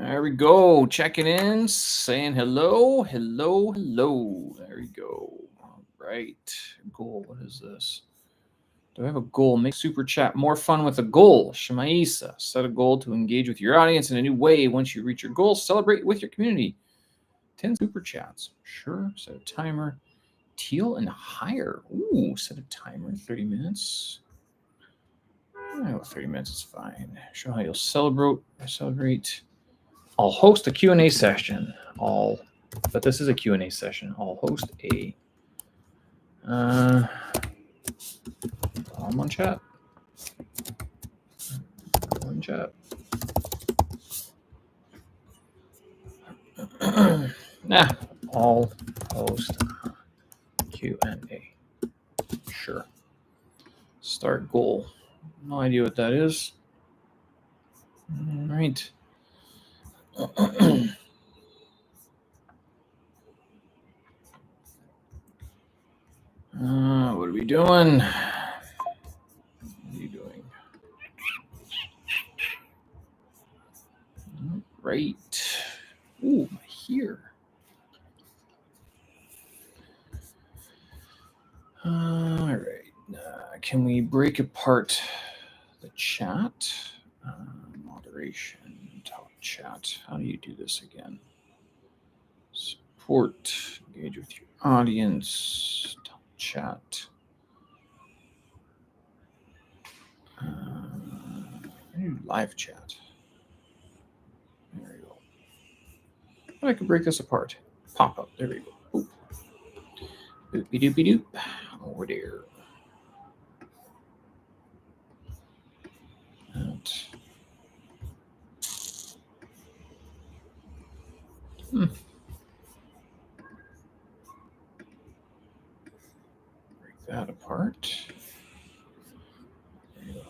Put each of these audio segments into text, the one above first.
There we go. Checking in, saying hello, hello, hello. There we go. All right. Goal. What is this? Do I have a goal? Make super chat more fun with a goal. Shemaisa. Set a goal to engage with your audience in a new way. Once you reach your goal, celebrate with your community. 10 super chats. Sure. Set a timer. Teal and higher. Ooh, set a timer. 30 minutes. Oh, 30 minutes is fine. Show how you'll celebrate. I'll host a Q&A session. But this is a Q&A session. I'll host a one chat. One chat. I'll host Q&A. Sure. Start goal. No idea what that is. All right. What are we doing? What are you doing? Right. Ooh, here. All right. Can we break apart the chat? Moderation, talk chat. How do you do this again? Support, engage with your audience, talk chat. Live chat. There we go. I can break this apart. Pop up. There we go. Doopy doopy doop. Over there. Break that apart. There you go.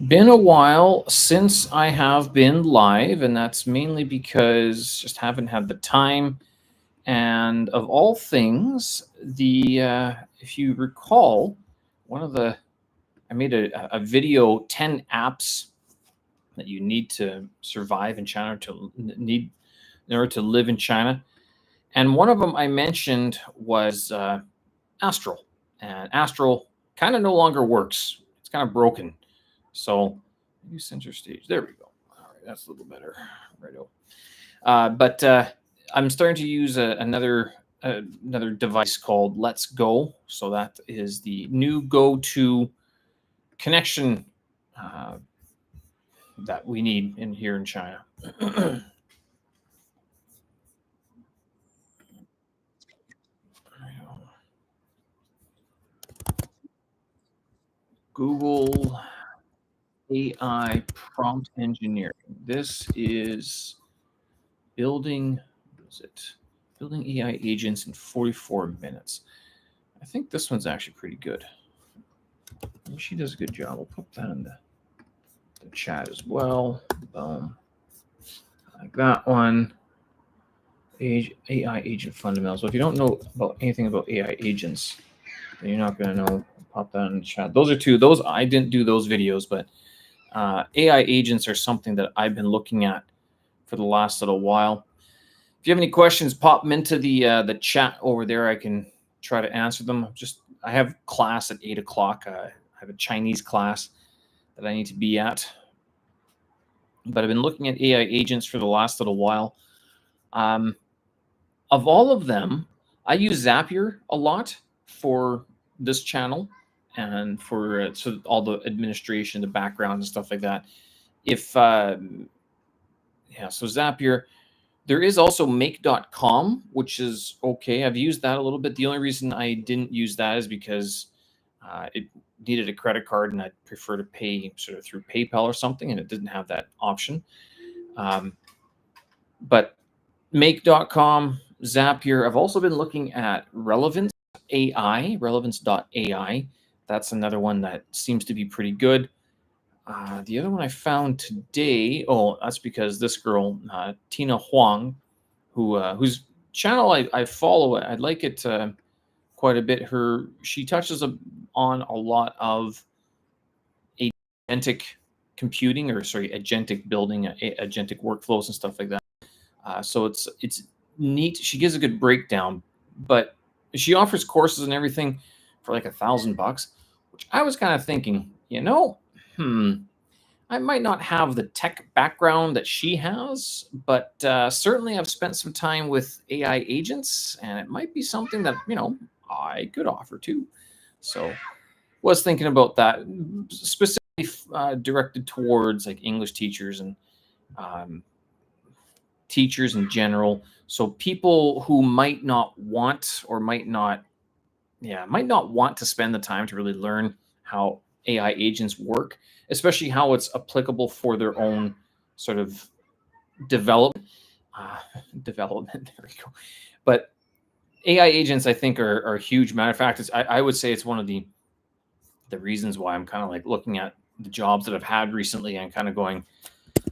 Been a while since I have been live, and that's mainly because just haven't had the time. And of all things, if you recall, I made a video 10 apps that you need to survive in China in order to live in China. And one of them I mentioned was Astral, and Astral kind of no longer works. It's kind of broken. So new center stage. There we go. All right, that's a little better. Righto. But I'm starting to use another device called Let's Go. So that is the new go-to connection that we need here in China. Google AI prompt engineering. This is building AI agents in 44 minutes. I think this one's actually pretty good. She does a good job. We'll put that in the chat as well. Boom. Like that one. AI agent fundamentals. So if you don't know about anything about AI agents, then you're not going to know. Pop that in the chat. Those are two. Those I didn't do those videos, but AI agents are something that I've been looking at for the last little while. If you have any questions, pop them into the chat over there. I can try to answer them. I have class at 8 o'clock. I have a Chinese class that I need to be at. But I've been looking at AI agents for the last little while. Of all of them, I use Zapier a lot for this channel and for so all the administration, the background and stuff like that. So Zapier. There is also make.com, which is okay. I've used that a little bit. The only reason I didn't use that is because it needed a credit card, and I'd prefer to pay sort of through PayPal or something, and it didn't have that option. But make.com, Zapier. I've also been looking at relevance.ai. That's another one that seems to be pretty good. The other one I found today. Oh, that's because this girl, Tina Huang, whose channel I follow. I like it quite a bit. She touches on a lot of agentic computing, or sorry, agentic building, agentic workflows and stuff like that. So it's neat. She gives a good breakdown, but she offers courses and everything for like $1,000, which I was kind of thinking, hmm, I might not have the tech background that she has, but certainly I've spent some time with AI agents, and it might be something that I could offer too. So was thinking about that specifically directed towards like English teachers and um, teachers in general. So people who might not want or might not want to spend the time to really learn how AI agents work, especially how it's applicable for their own sort of development. Uh, development. There we go. But AI agents, I think, are huge. Matter of fact, I would say it's one of the reasons why I'm kind of like looking at the jobs that I've had recently and kind of going,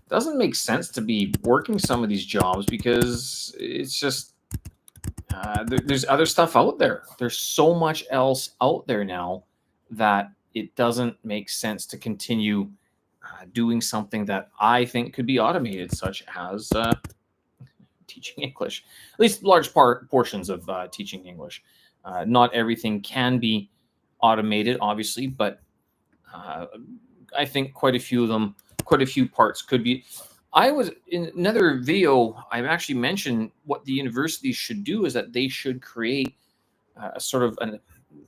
doesn't make sense to be working some of these jobs because it's just there's other stuff out there. There's so much else out there now that it doesn't make sense to continue doing something that I think could be automated, such as teaching English. At least large portions of teaching English. Not everything can be automated, obviously, but uh, I think quite a few of them, quite a few parts could be. I was in another video. I actually mentioned what the universities should do is that they should create a sort of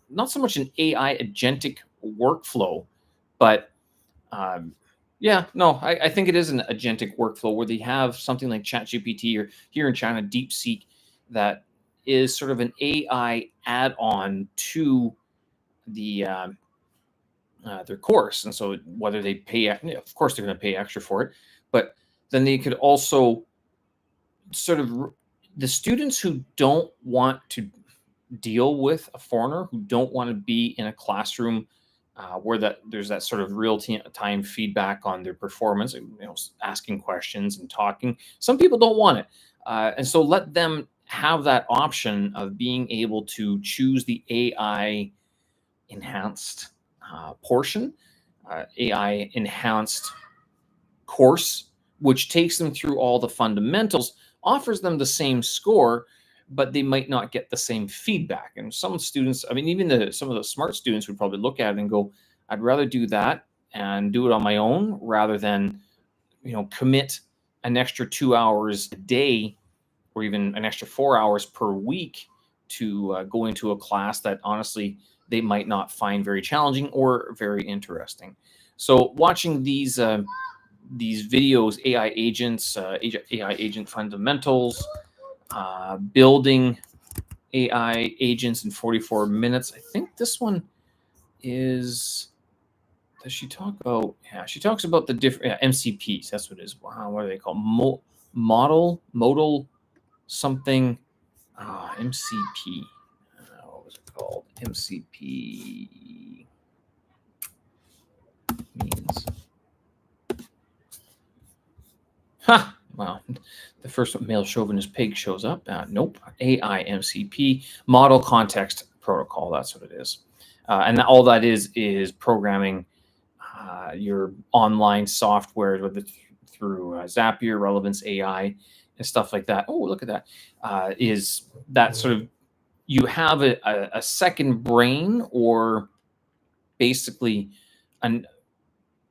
not so much an AI agentic workflow, but yeah, no, I think it is an agentic workflow where they have something like ChatGPT or here in China, DeepSeek, that is sort of an AI add-on to the their course. And so whether they pay, of course, they're going to pay extra for it, but then they could also sort of the students who don't want to deal with a foreigner, who don't want to be in a classroom where there's that sort of real time feedback on their performance, asking questions and talking. Some people don't want it, and so let them have that option of being able to choose the AI enhanced portion, AI enhanced course, which takes them through all the fundamentals, offers them the same score, but they might not get the same feedback. And some students, I mean, even some of the smart students would probably look at it and go, I'd rather do that and do it on my own rather than, commit an extra 2 hours a day or even an extra 4 hours per week to go into a class that honestly they might not find very challenging or very interesting. So watching these videos, AI agents, AI agent fundamentals, building AI agents in 44 minutes. I think this one is. Does she talk about? Yeah, she talks about the different MCPs. That's what it is. Wow, what are they called? Modal something. MCP. What was it called? MCP means. Ha! Wow. The first male chauvinist pig shows up. Nope. AIMCP, Model Context Protocol. That's what it is. And all that is programming your online software through Zapier, Relevance AI, and stuff like that. Oh, look at that. Is that sort of you have a second brain, or basically an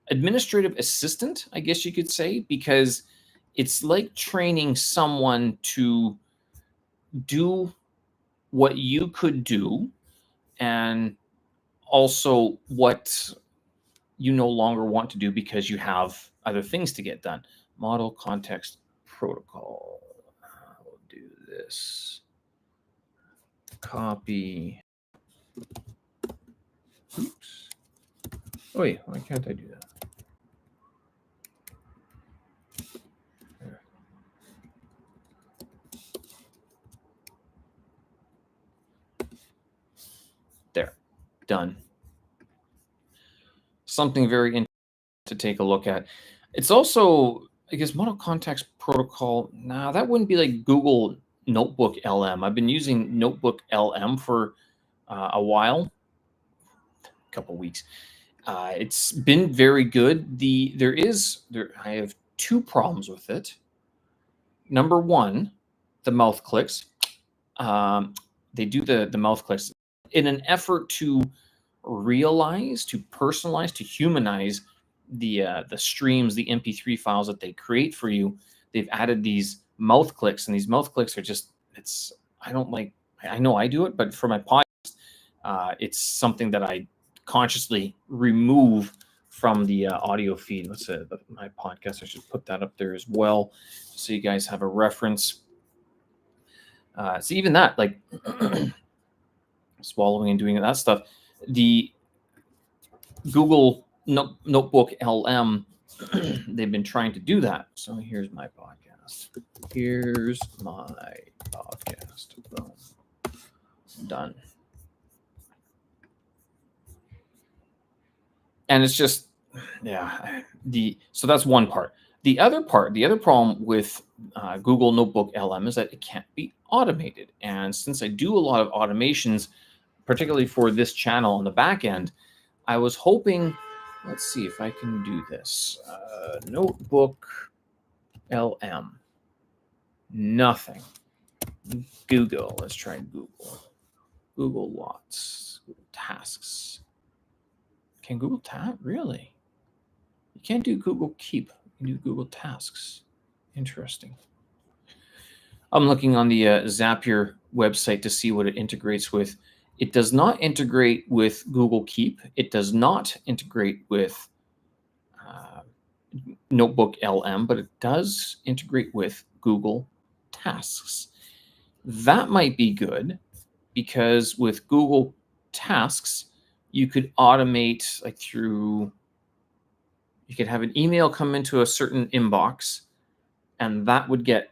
administrative assistant, I guess you could say, because it's like training someone to do what you could do and also what you no longer want to do because you have other things to get done. Model context protocol. We'll do this. Copy. Oops. Oh, wait, why can't I do that? There. Done. Something very interesting to take a look at. It's also, I guess, Model Contacts Protocol. Nah, that wouldn't be like Google Notebook LM. I've been using Notebook LM for a while, a couple weeks. It's been very good. I have two problems with it. Number one, the mouth clicks. Um, they do the mouth clicks in an effort to realize, to personalize, to humanize the streams, the MP3 files that they create for you. They've added these mouth clicks, and these mouth clicks are just it's I don't like. I know I do it, but for my podcast, it's something that I consciously remove from the audio feed. My podcast? I should put that up there as well, so you guys have a reference. So even that, like swallowing and doing that stuff, the Google Notebook LM, they've been trying to do that. So here's my podcast. Here's my podcast. Boom. Done. And it's just, yeah. So that's one part. The other problem with Google Notebook LM is that it can't be automated. And since I do a lot of automations, particularly for this channel on the back end, I was hoping, let's see if I can do this. Notebook LM. Nothing. Google. Let's try Google. Google lots. Google tasks. Can Google Tasks? Really? You can't do Google Keep. You can do Google Tasks. Interesting. I'm looking on the Zapier website to see what it integrates with. It does not integrate with Google Keep. It does not integrate with Notebook LM, but it does integrate with Google Tasks. That might be good because with Google Tasks, you could automate you could have an email come into a certain inbox, and that would get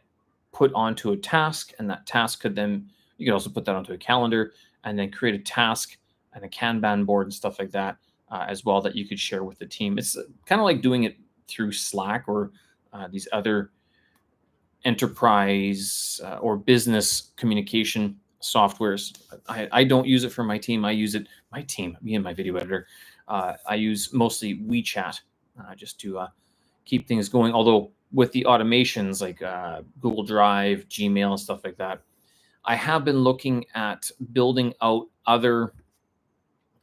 put onto a task, and that task you could also put that onto a calendar, and then create a task and a Kanban board and stuff like that as well that you could share with the team. It's kind of like doing it through Slack or these other enterprise or business communication softwares. I don't use it for my team. I use it, me and my video editor. I use mostly WeChat just to keep things going. Although with the automations like Google Drive, Gmail, and stuff like that, I have been looking at building out other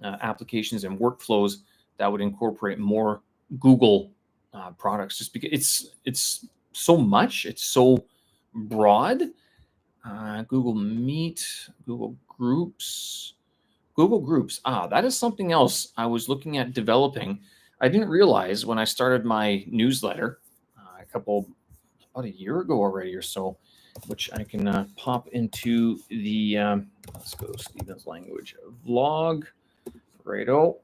applications and workflows that would incorporate more Google products, just because it's so much, it's so broad. Google Meet, Google Groups. That is something else I was looking at developing. I didn't realize when I started my newsletter about a year ago already or so, which I can pop into the, let's go Stevens Language Vlog, righto.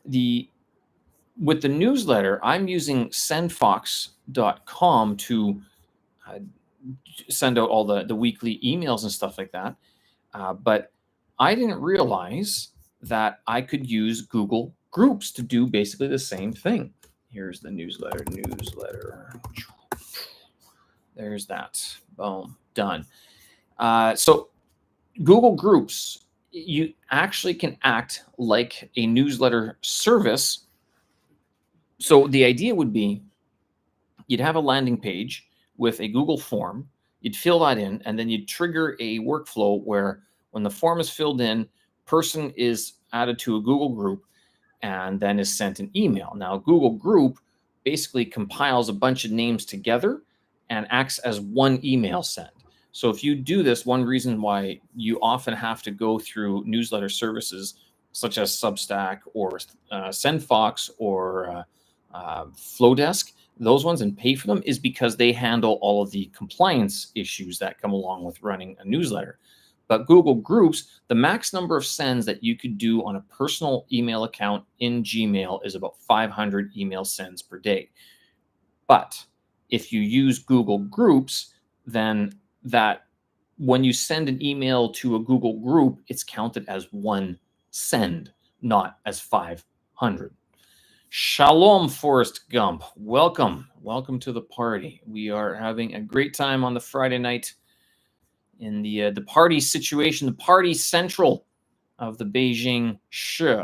With the newsletter, I'm using sendfox.com to send out all the weekly emails and stuff like that. But I didn't realize that I could use Google Groups to do basically the same thing. Here's the newsletter. There's that. Boom. Done. So Google Groups, you actually can act like a newsletter service. So the idea would be you'd have a landing page with a Google form. You'd fill that in, and then you'd trigger a workflow where when the form is filled in, person is added to a Google group and then is sent an email. Now, Google Group basically compiles a bunch of names together and acts as one email send. So if you do this, one reason why you often have to go through newsletter services such as Substack or SendFox or Flowdesk, those ones, and pay for them, is because they handle all of the compliance issues that come along with running a newsletter. But Google Groups, the max number of sends that you could do on a personal email account in Gmail is about 500 email sends per day. But if you use Google Groups, then that when you send an email to a Google group, it's counted as one send, not as 500. Shalom, Forrest Gump. Welcome. Welcome to the party. We are having a great time on the Friday night in the party situation, the party central of the Beijing Shi.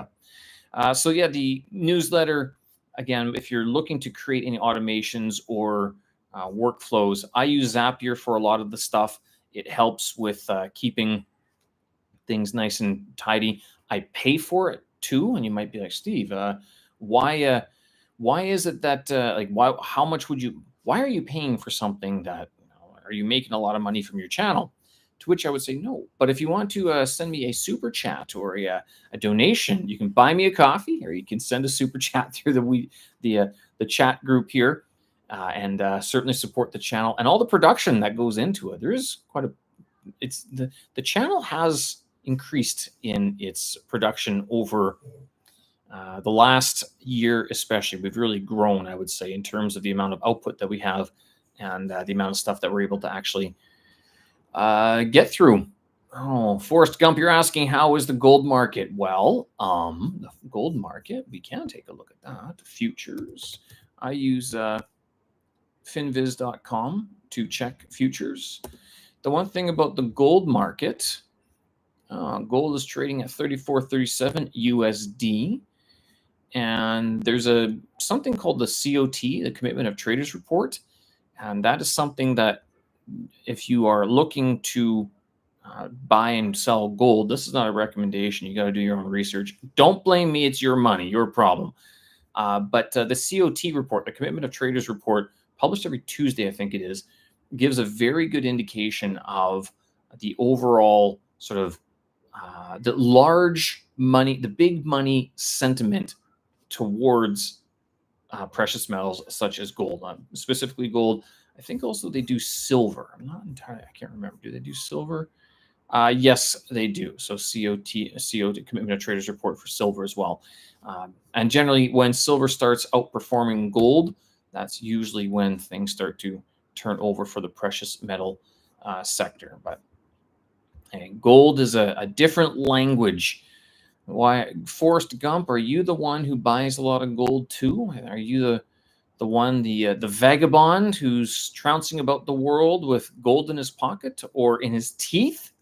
So yeah, the newsletter, again, if you're looking to create any automations or workflows, I use Zapier for a lot of the stuff. It helps with keeping things nice and tidy. I pay for it too, and you might be like, Steve, why? Why is it that like why? How much would you? Why are you paying for something that? Are you making a lot of money from your channel? To which I would say no. But if you want to send me a super chat or a donation, you can buy me a coffee, or you can send a super chat through the chat group here, and certainly support the channel and all the production that goes into it. There is quite a it's the channel has increased in its production over the last year, especially. We've really grown, I would say, in terms of the amount of output that we have and the amount of stuff that we're able to actually get through. Oh, Forrest Gump, you're asking how is the gold market? Well, the gold market, we can take a look at that. Futures. I use finviz.com to check futures. The one thing about the gold market, gold is trading at 34.37 USD, and there's something called the COT, the Commitment of Traders Report, and that is something that if you are looking to buy and sell gold, this is not a recommendation. You got to do your own research. Don't blame me; it's your money, your problem. But the COT report, the Commitment of Traders Report, published every Tuesday, I think it is, gives a very good indication of the overall sort of the large money, the big money sentiment towards precious metals such as gold, specifically gold. I think also they do silver. I'm not entirely, I can't remember. Do they do silver? Yes, they do. So COT, Commitment of Traders Report for silver as well. And generally, when silver starts outperforming gold, that's usually when things start to turn over for the precious metal sector. But hey, gold is a different language. Why, Forrest Gump? Are you the one who buys a lot of gold too? Are you the one, the vagabond who's trouncing about the world with gold in his pocket or in his teeth?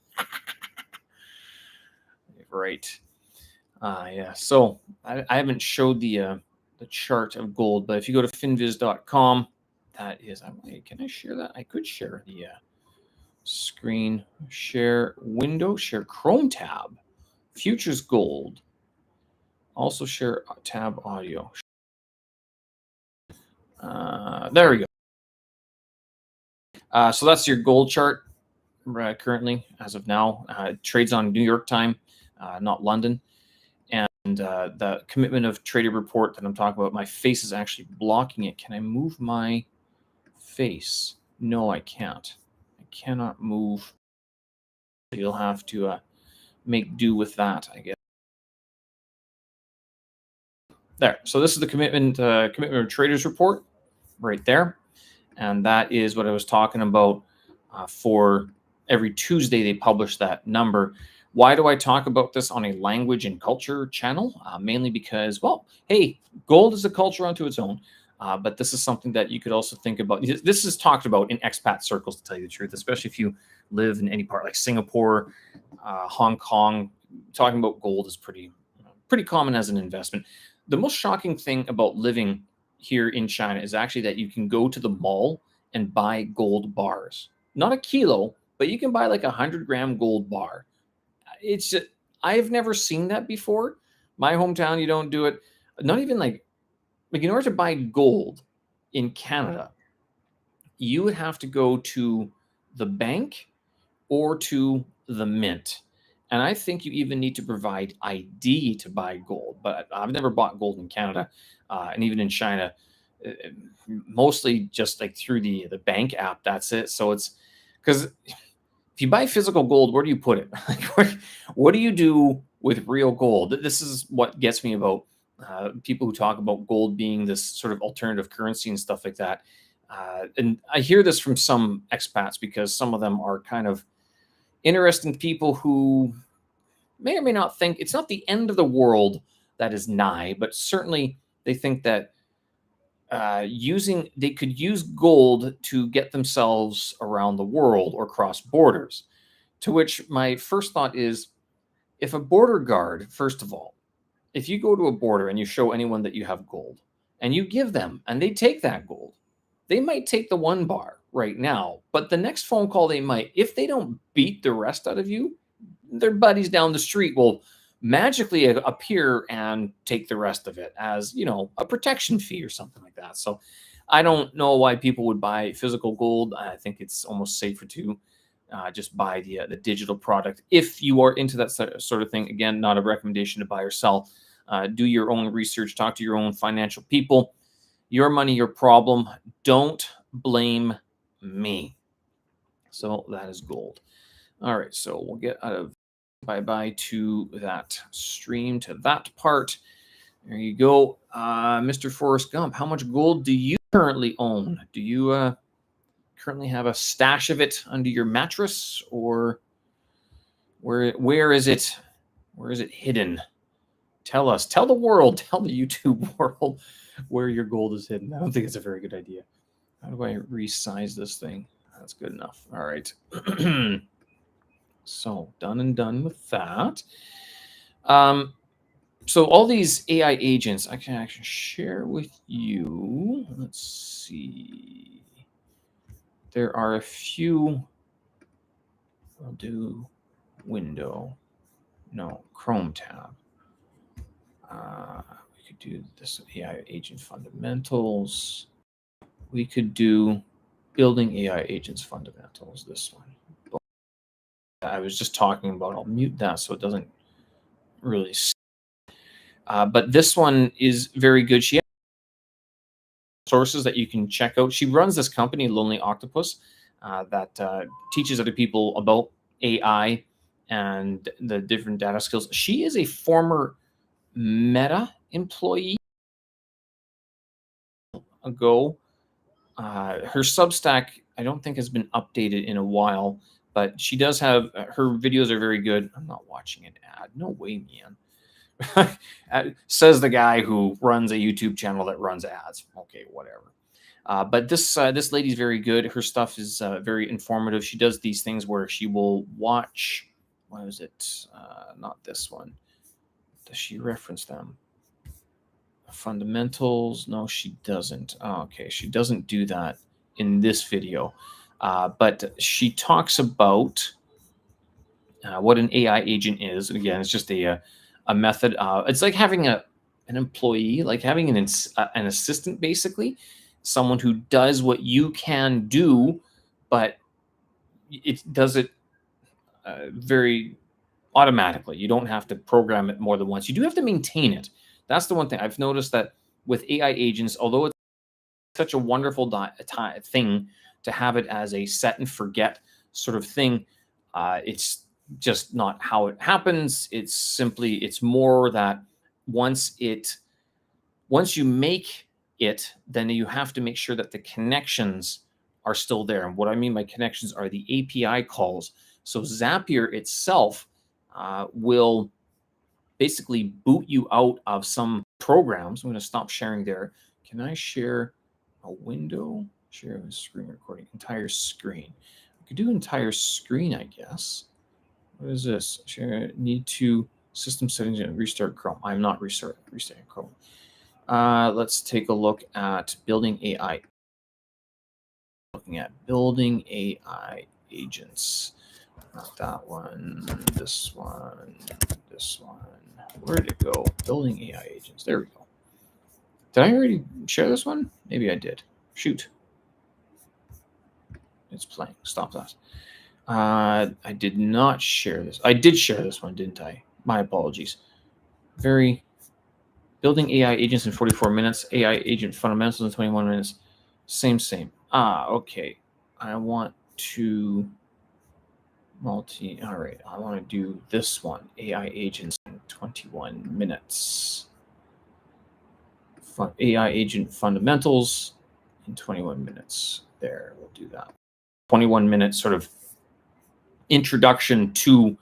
Right. Yeah. So I haven't showed the chart of gold, but if you go to finviz.com, that is. Can I share that? I could share the screen share window, share Chrome tab, futures gold. Also share tab audio. There we go. So that's your gold chart currently, as of now. It trades on New York time, not London. And the Commitment of Trader report that I'm talking about, my face is actually blocking it. Can I move my face? No, I can't. I cannot move. You'll have to make do with that, I guess. There. So this is the Commitment of Traders report right there. And that is what I was talking about for every Tuesday they publish that number. Why do I talk about this on a language and culture channel? Mainly because, well, hey, gold is a culture unto its own. But this is something that you could also think about. This is talked about in expat circles, to tell you the truth, especially if you live in any part like Singapore, Hong Kong. Talking about gold is pretty common as an investment. The most shocking thing about living here in China is actually that you can go to the mall and buy gold bars. Not a kilo, but you can buy like 100-gram gold bar. It's I've never seen that before. My hometown, you don't do it. Not even like in order to buy gold in Canada, you would have to go to the bank or to the mint. And I think you even need to provide ID to buy gold. But I've never bought gold in Canada, and even in China, uh, mostly just like through the bank app. That's it. So it's because if you buy physical gold, where do you put it? Like, what do you do with real gold? This is what gets me about people who talk about gold being this sort of alternative currency and stuff like that. And I hear this from some expats because some of them are kind of interesting people who may or may not think it's not the end of the world that is nigh, but certainly They think that they could use gold to get themselves around the world or cross borders. To which my first thought is, if a border guard, first of all, if you go to a border and you show anyone that you have gold and you give them and they take that gold, they might take the 1 bar right now, but the next phone call they might, if they don't beat the rest out of you, their buddies down the street will magically appear and take the rest of it as, a protection fee or something like that. So I don't know why people would buy physical gold. I think it's almost safer to just buy the digital product if you are into that sort of thing. Again, not a recommendation to buy or sell. Do your own research, talk to your own financial people. Your money, your problem. Don't blame me. So that is gold. All right, so we'll get out of bye-bye to that stream, to that part. There you go. Mr. Forrest Gump, how much gold do you currently own? Do you currently have a stash of it under your mattress, or where is it? Where is it hidden? Tell us. Tell the world. Tell the YouTube world where your gold is hidden. I don't think it's a very good idea. How do I resize this thing? That's good enough. All right. So done and done with that. So all these AI agents, I can actually share with you. Let's see. There are a few. I'll do window. No, Chrome tab. We could do this AI agent fundamentals. We could do building AI agents fundamentals, this one. I was just talking about, I'll mute that so it doesn't really. But this one is very good. She has sources that you can check out. She runs this company, Lonely Octopus, that teaches other people about AI and the different data skills. She is a former Meta employee ago. Her Substack, I don't think has been updated in a while, but she does have, her videos are very good. I'm not watching an ad. No way, man. Says the guy who runs a YouTube channel that runs ads. Okay, whatever. But this lady's very good. Her stuff is very informative. She does these things where she will watch. What is it? Not this one. Does she reference them? Fundamentals? No, she doesn't. Oh, okay, she doesn't do that in this video. But she talks about what an AI agent is. And again, it's just a method. It's like having an employee, like having an assistant, basically, someone who does what you can do, but it does it very automatically. You don't have to program it more than once. You do have to maintain it. That's the one thing I've noticed, that with AI agents, although it's such a wonderful thing to have it as a set and forget sort of thing, it's just not how it happens. It's more that once you make it, then you have to make sure that the connections are still there. And what I mean by connections are the API calls. So Zapier itself will basically boot you out of some programs. I'm going to stop sharing there. Can I share a window? Share a screen recording, entire screen. I could do entire screen, I guess. What is this? Share, need to system settings and restart Chrome. I'm not restarting Chrome. Let's take a look at building AI. Looking at building AI agents. Not that one, this one, this one. Where'd it go? Building AI agents. There we go. Did I already share this one? Maybe I did. Shoot. It's playing. Stop that. I did not share this. I did share this one, didn't I? My apologies. Building AI agents in 44 minutes. AI agent fundamentals in 21 minutes. Same. Okay. I want to all right, I want to do this one. AI agents in 21 minutes. AI agent fundamentals in 21 minutes. There, we'll do that. 21 minute sort of introduction to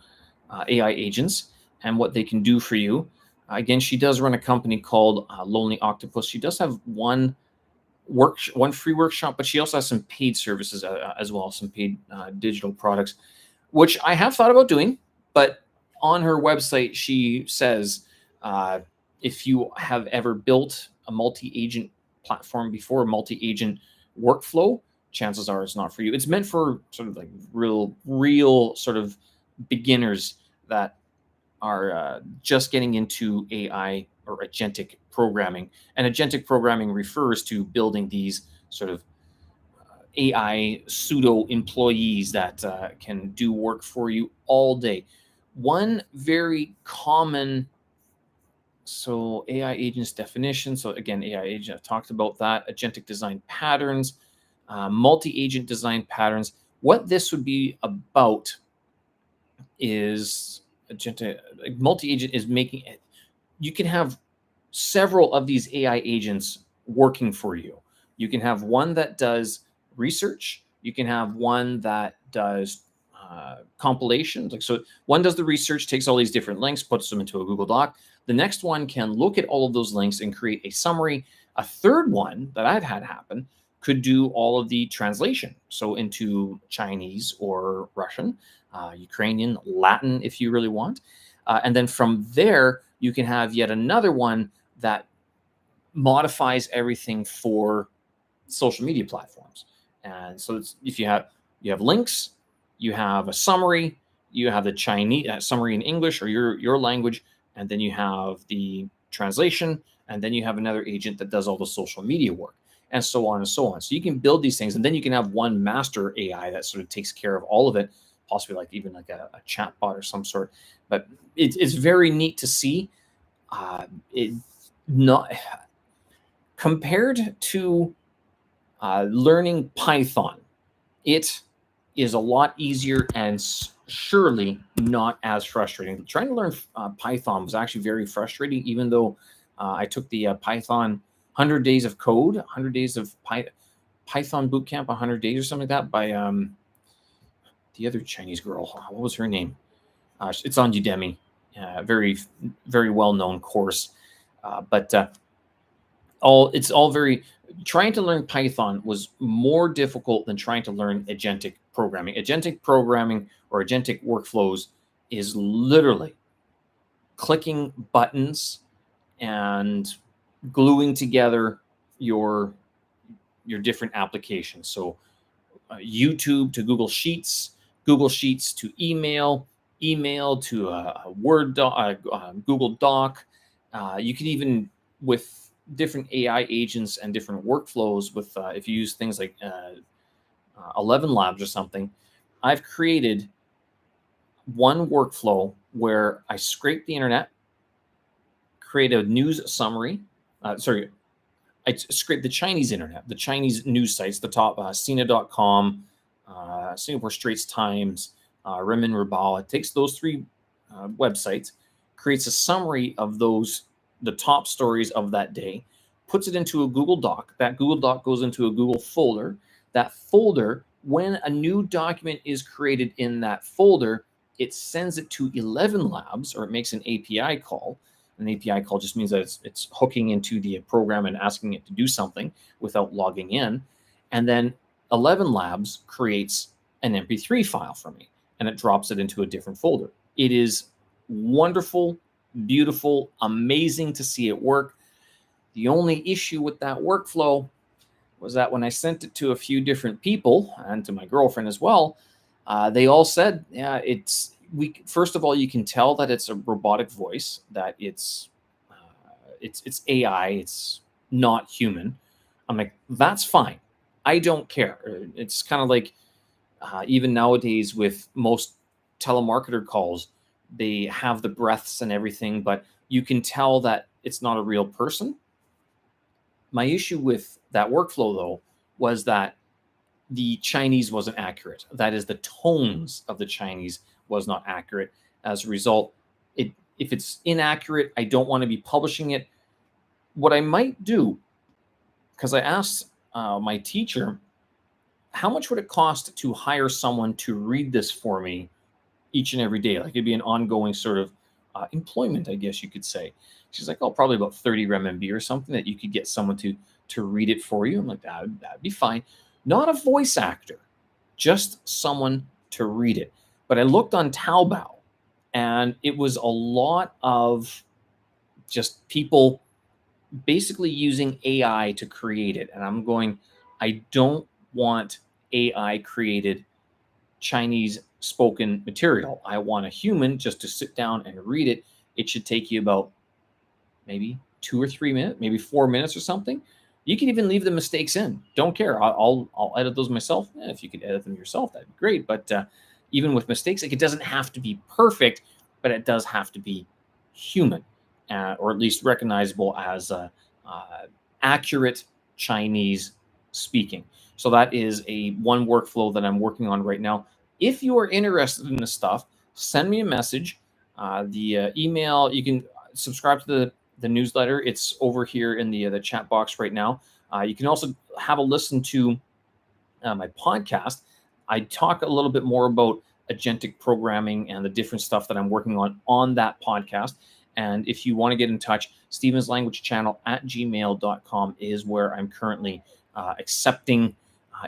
AI agents and what they can do for you. Again, she does run a company called Lonely Octopus. She does have one free workshop, but she also has some paid services as well, some paid digital products, which I have thought about doing. But on her website, she says uh, if you have ever built a multi-agent platform before, a multi-agent workflow, chances are it's not for you. It's meant for sort of like real sort of beginners that are just getting into AI or agentic programming. And agentic programming refers to building these sort of AI pseudo employees that can do work for you all day. One very common, so AI agents definition. So again, AI agent, I've talked about that. Agentic design patterns, multi-agent design patterns. What this would be about is agentic, like multi-agent is making it. You can have several of these AI agents working for you. You can have one that does research. You can have one that does compilations. Like so, one does the research, takes all these different links, puts them into a Google Doc. The next one can look at all of those links and create a summary. A third one that I've had happen could do all of the translation, so into Chinese or Russian, Ukrainian, Latin, if you really want. And then from there, you can have yet another one that modifies everything for social media platforms. And so it's, if you have links, you have a summary, you have the Chinese summary in English or your language, and then you have the translation, and then you have another agent that does all the social media work, and so on and so on. So you can build these things, and then you can have one master AI that sort of takes care of all of it, possibly like even like a chat bot or some sort. But it's very neat to see. It not compared to learning Python, it is a lot easier and surely not as frustrating. Trying to learn Python was actually very frustrating, even though I took the Python 100 days of code, 100 days of Python bootcamp, 100 days or something like that by the other Chinese girl. What was her name? It's on Udemy. Very, very well known course. But it's all very, trying to learn Python was more difficult than trying to learn agentic programming. Agentic programming or agentic workflows is literally clicking buttons and gluing together your different applications. So YouTube to Google Sheets to email, email to a Word doc, Google Doc. You can even, with different AI agents and different workflows, with if you use things like 11 Labs or something, I've created one workflow where I scrape the internet, create a news summary. I scrape the Chinese internet, the Chinese news sites, the top Sina.com, Singapore Straits Times, Renmin Ribal. It takes those three websites, creates a summary of those, the top stories of that day, puts it into a Google Doc. That Google Doc goes into a Google folder. That folder, when a new document is created in that folder, it sends it to 11 Labs, or it makes an API call. An API call just means that it's hooking into the program and asking it to do something without logging in. And then 11 Labs creates an MP3 file for me, and it drops it into a different folder. It is wonderful, beautiful, amazing to see it work. The only issue with that workflow was that when I sent it to a few different people and to my girlfriend as well, they all said, "Yeah, we." First of all, you can tell that it's a robotic voice, that it's AI, it's not human. I'm like, that's fine. I don't care. It's kind of like even nowadays with most telemarketer calls, they have the breaths and everything, but you can tell that it's not a real person. My issue with that workflow, though, was that the Chinese wasn't accurate. That is, the tones of the Chinese was not accurate. As a result, if it's inaccurate, I don't want to be publishing it. What I might do, because I asked my teacher, how much would it cost to hire someone to read this for me each and every day? Like, it'd be an ongoing sort of employment, I guess you could say. She's like, oh, probably about 30 RMB or something that you could get someone to read it for you. I'm like, that'd be fine. Not a voice actor, just someone to read it. But I looked on Taobao, and it was a lot of just people basically using AI to create it. And I'm going, I don't want AI created Chinese spoken material. I want a human just to sit down and read it. It should take you about maybe 2 or 3 minutes, maybe 4 minutes or something. You can even leave the mistakes in. Don't care. I'll edit those myself. If you could edit them yourself, that'd be great. But even with mistakes, like, it doesn't have to be perfect, but it does have to be human, or at least recognizable as accurate Chinese speaking. So that is a one workflow that I'm working on right now. If you are interested in this stuff, send me a message. The email, you can subscribe to the newsletter. It's over here in the chat box right now. You can also have a listen to my podcast. I talk a little bit more about agentic programming and the different stuff that I'm working on that podcast. And if you want to get in touch, stevenslanguagechannel@gmail.com is where I'm currently accepting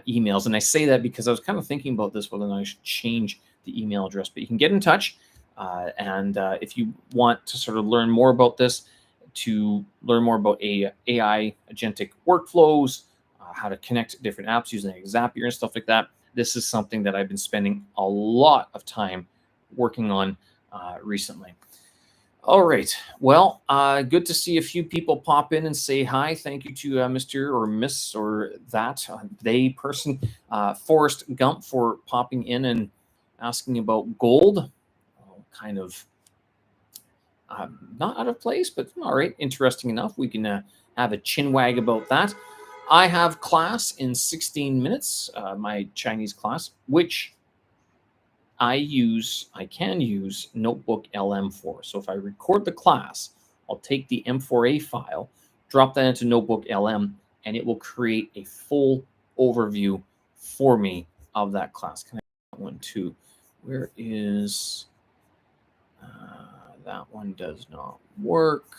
emails. And I say that because I was kind of thinking about this, whether or not I should change the email address. But you can get in touch. And if you want to sort of learn more about this, to learn more about AI agentic workflows, how to connect different apps using Zapier and stuff like that, this is something that I've been spending a lot of time working on recently. All right. Well, good to see a few people pop in and say hi. Thank you to Mr. or Miss or that they person, Forrest Gump, for popping in and asking about gold. Kind of not out of place, but all right, interesting enough. We can have a chin wag about that. I have class in 16 minutes, my Chinese class, which I can use Notebook LM for. So if I record the class, I'll take the M4A file, drop that into Notebook LM, and it will create a full overview for me of that class. Can I get one too? Where is that one? Does not work.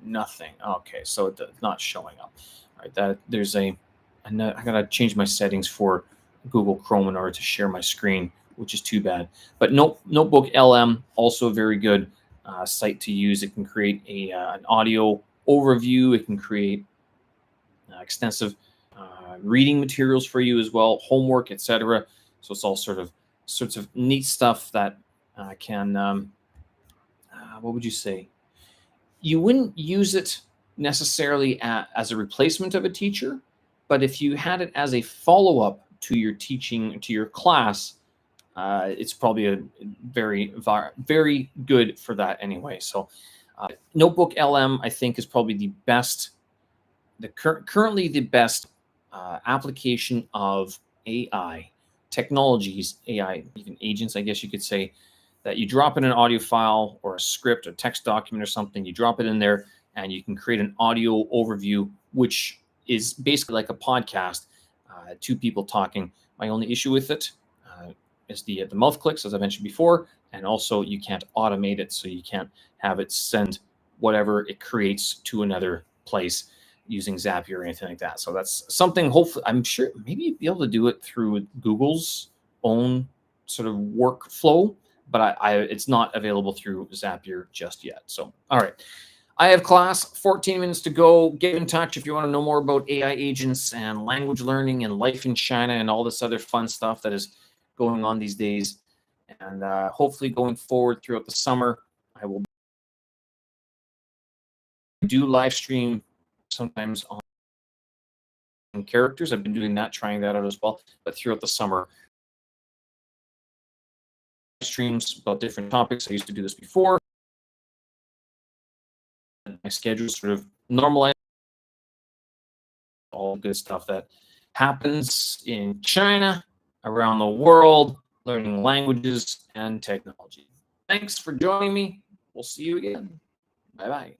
Nothing. Okay, so it's not showing up. All right, that there's I gotta change my settings for Google Chrome in order to share my screen, which is too bad. But Notebook LM, also a very good site to use. It can create an audio overview. It can create extensive reading materials for you as well, homework, etc. So it's all sorts of neat stuff that can. What would you say? You wouldn't use it necessarily as a replacement of a teacher, but if you had it as a follow-up to your teaching, to your class, it's probably a very good for that anyway. So Notebook LM, I think, is probably the best, currently the best application of AI technologies, AI, even agents, I guess you could say, that you drop in an audio file or a script or text document or something, you drop it in there and you can create an audio overview, which is basically like a podcast, two people talking. My only issue with it is the mouth clicks, as I mentioned before, and also you can't automate it, so you can't have it send whatever it creates to another place using Zapier or anything like that. So that's something, hopefully, I'm sure maybe you'd be able to do it through Google's own sort of workflow, but it's not available through Zapier just yet. So, all right. I have class, 14 minutes to go. Get in touch if you want to know more about AI agents and language learning and life in China and all this other fun stuff that is going on these days. And hopefully going forward throughout the summer, I will do live stream sometimes on characters. I've been doing that, trying that out as well. But throughout the summer, streams about different topics. I used to do this before. My schedule sort of normalized. All the good stuff that happens in China, around the world, learning languages and technology. Thanks for joining me. We'll see you again. Bye-bye.